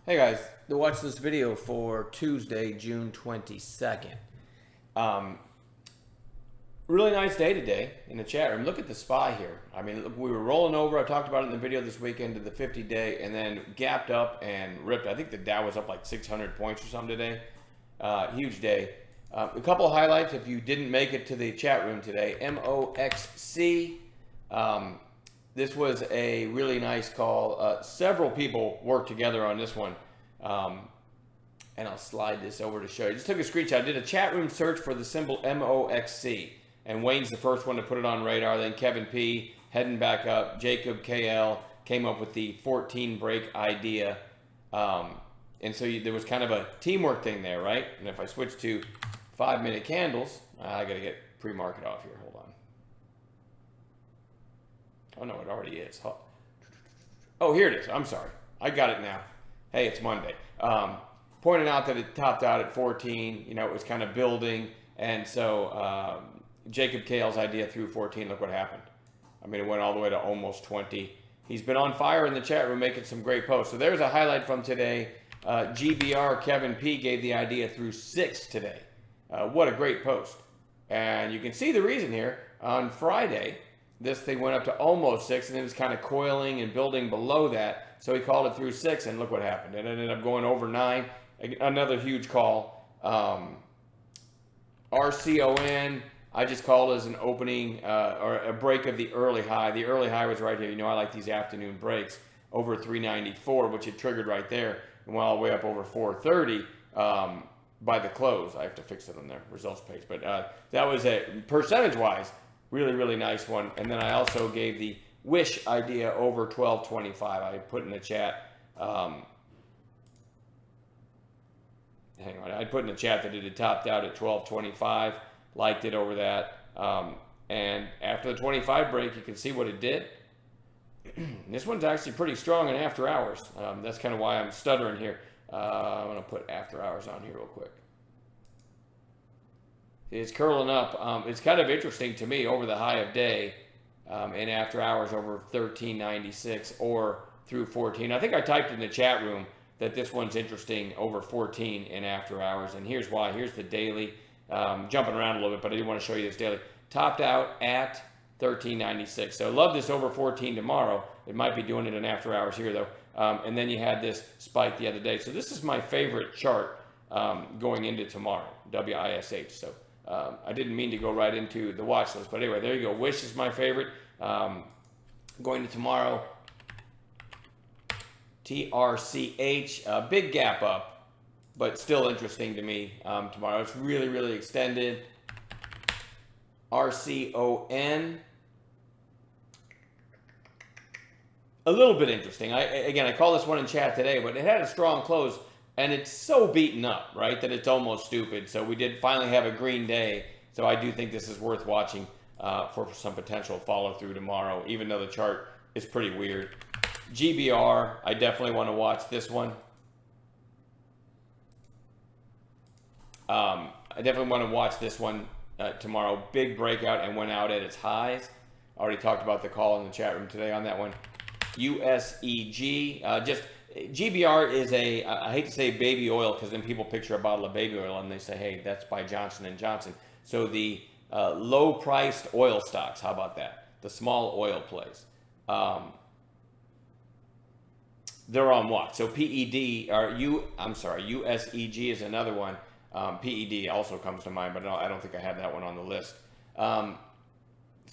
Hey guys, watch this video for Tuesday, June 22nd. Um, really nice day today in the chat room. Look at the SPY here. I mean, look, we were rolling over. I talked about it in the video this weekend to the 50-day and then gapped up and ripped. I think the Dow was up like 600 points or something today. Huge day. A couple of highlights if you didn't make it to the chat room today. MOXC. This was a really nice call. Several people worked together on this one. And I'll slide this over to show you. Just took a screenshot. I did a chat room search for the symbol MOXC. And Wayne's the first one to put it on radar. Then Kevin P. heading back up. Jacob KL came up with the 14 break idea. And so there was kind of a teamwork thing there, right? And if I switch to 5-minute candles, I got to get pre-market off here. Hold on. Oh, no, it already is. Oh, here it is. I'm sorry. I got it now. Hey, it's Monday. Pointing out that it topped out at 14. You know, it was kind of building. And so Jacob Kale's idea through 14, look what happened. I mean, it went all the way to almost 20. He's been on fire in the chat room making some great posts. So there's a highlight from today. GBR Kevin P gave the idea through 6 today. What a great post. And you can see the reason here. On Friday, this thing went up to almost 6, and it was kind of coiling and building below that. So he called it through 6, and look what happened. It ended up going over 9. Another huge call. RCON, I just called as an opening or a break of the early high. The early high was right here. You know, I like these afternoon breaks over 394, which it triggered right there and went all the way up over 430 by the close. I have to fix it on their results page. But that was a percentage-wise really, really nice one. And then I also gave the wish idea over 1225. I put in the chat. Hang on. I put in the chat that it had topped out at 1225. Liked it over that. And after the 25 break, you can see what it did. This one's actually pretty strong in after hours. That's kind of why I'm stuttering here. I'm going to put after hours on here real quick. It's curling up. It's kind of interesting to me over the high of day and after hours over 1396 or through 14. I think I typed in the chat room that this one's interesting over 14 in after hours. And here's why. Here's the daily. Jumping around a little bit, but I didn't want to show you this daily. Topped out at 1396. So love this over 14 tomorrow. It might be doing it in after hours here though. And then you had this spike the other day. So this is my favorite chart going into tomorrow, WISH. So I didn't mean to go right into the watch list, but anyway, there you go. Wish is my favorite. Going to tomorrow, TRCH, big gap up, but still interesting to me tomorrow. It's really, really extended. RCON, a little bit interesting. I call this one in chat today, but it had a strong close. And it's so beaten up, right, that it's almost stupid. So we did finally have a green day. So I do think this is worth watching for some potential follow through tomorrow, even though the chart is pretty weird. GBR, I definitely want to watch this one. I definitely want to watch this one tomorrow. Big breakout and went out at its highs. Already talked about the call in the chat room today on that one. USEG, GBR is I hate to say baby oil because then people picture a bottle of baby oil and they say, hey, that's by Johnson & Johnson. So the low-priced oil stocks, how about that? The small oil plays. They're on what? So PED, USEG is another one. PED also comes to mind, but no, I don't think I have that one on the list. So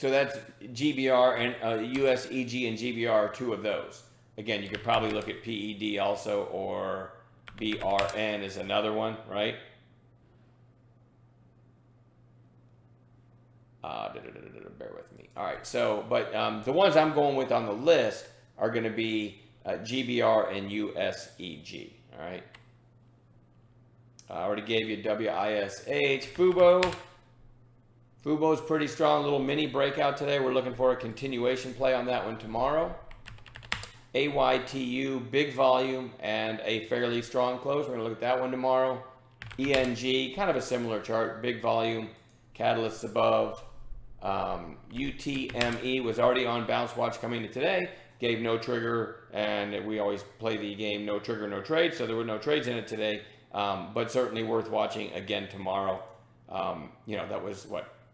that's GBR and USEG and GBR are two of those. Again, you could probably look at PED also, or BRN is another one, right? Bear with me. All right, so, but the ones I'm going with on the list are going to be GBR and USEG, all right? I already gave you WISH. Fubo. Fubo's pretty strong, little mini breakout today. We're looking for a continuation play on that one tomorrow. AYTU, big volume and a fairly strong close. We're going to look at that one tomorrow. ENG, kind of a similar chart, big volume, catalysts above. UTME was already on bounce watch coming to today, gave no trigger and we always play the game no trigger, no trade, so there were no trades in it today, but certainly worth watching again tomorrow. That was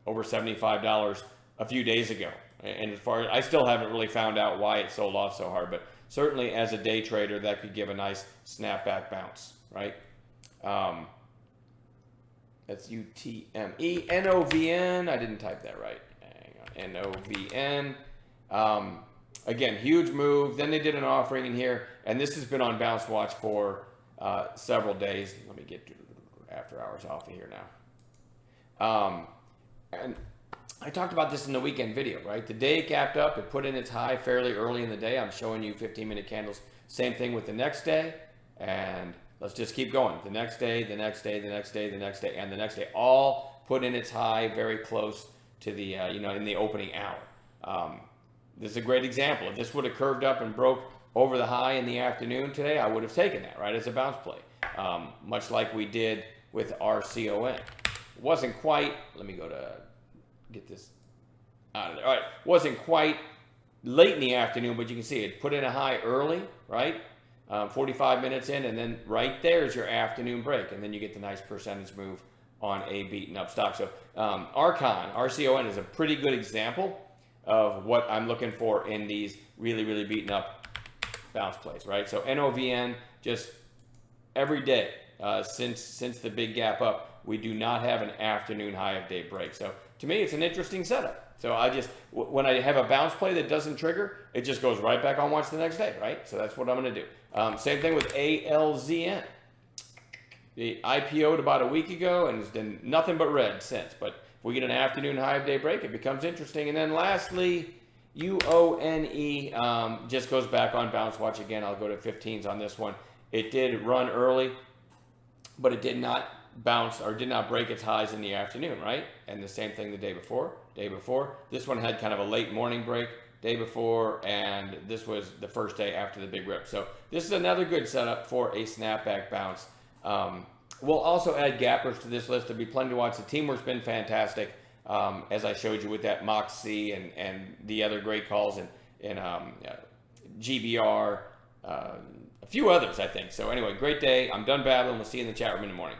over $75 a few days ago, and as far as I still haven't really found out why it sold off so hard, but certainly as a day trader that could give a nice snapback bounce, right? That's UTME NOVN. I didn't type that right. Hang on. NOVN. Again, huge move. Then they did an offering in here, and this has been on bounce watch for several days. Let me get after hours off of here now. And I talked about this in the weekend video, right? The day it gapped up, it put in its high fairly early in the day. I'm showing you 15-minute candles. Same thing with the next day, and let's just keep going. The next day, the next day, the next day, the next day, and the next day, all put in its high very close to the, in the opening hour. This is a great example. If this would have curved up and broke over the high in the afternoon today, I would have taken that, right, as a bounce play, much like we did with RCON. It wasn't quite, let me go to get this out of there. All right, wasn't quite late in the afternoon, but you can see it put in a high early, right? 45 minutes in, and then right there is your afternoon break, and then you get the nice percentage move on a beaten up stock. So RCON is a pretty good example of what I'm looking for in these really, really beaten up bounce plays, right? So NOVN, just every day since the big gap up, we do not have an afternoon high of day break. So to me, it's an interesting setup. So when I have a bounce play that doesn't trigger, it just goes right back on watch the next day, right? So that's what I'm going to do. Same thing with ALZN. The IPO'd about a week ago and has been nothing but red since. But if we get an afternoon high of day break, it becomes interesting. And then lastly, UONE just goes back on bounce watch again. I'll go to 15s on this one. It did run early, but it did not bounce or did not break its highs in the afternoon, right? And the same thing the day before. This one had kind of a late morning break day before, and this was the first day after the big rip. So this is another good setup for a snapback bounce. We'll also add gappers to this list. There'll be plenty to watch. The teamwork's been fantastic, as I showed you with that Moxie and the other great calls in GBR, a few others, I think. So anyway, great day. I'm done babbling. We'll see you in the chat room in the morning.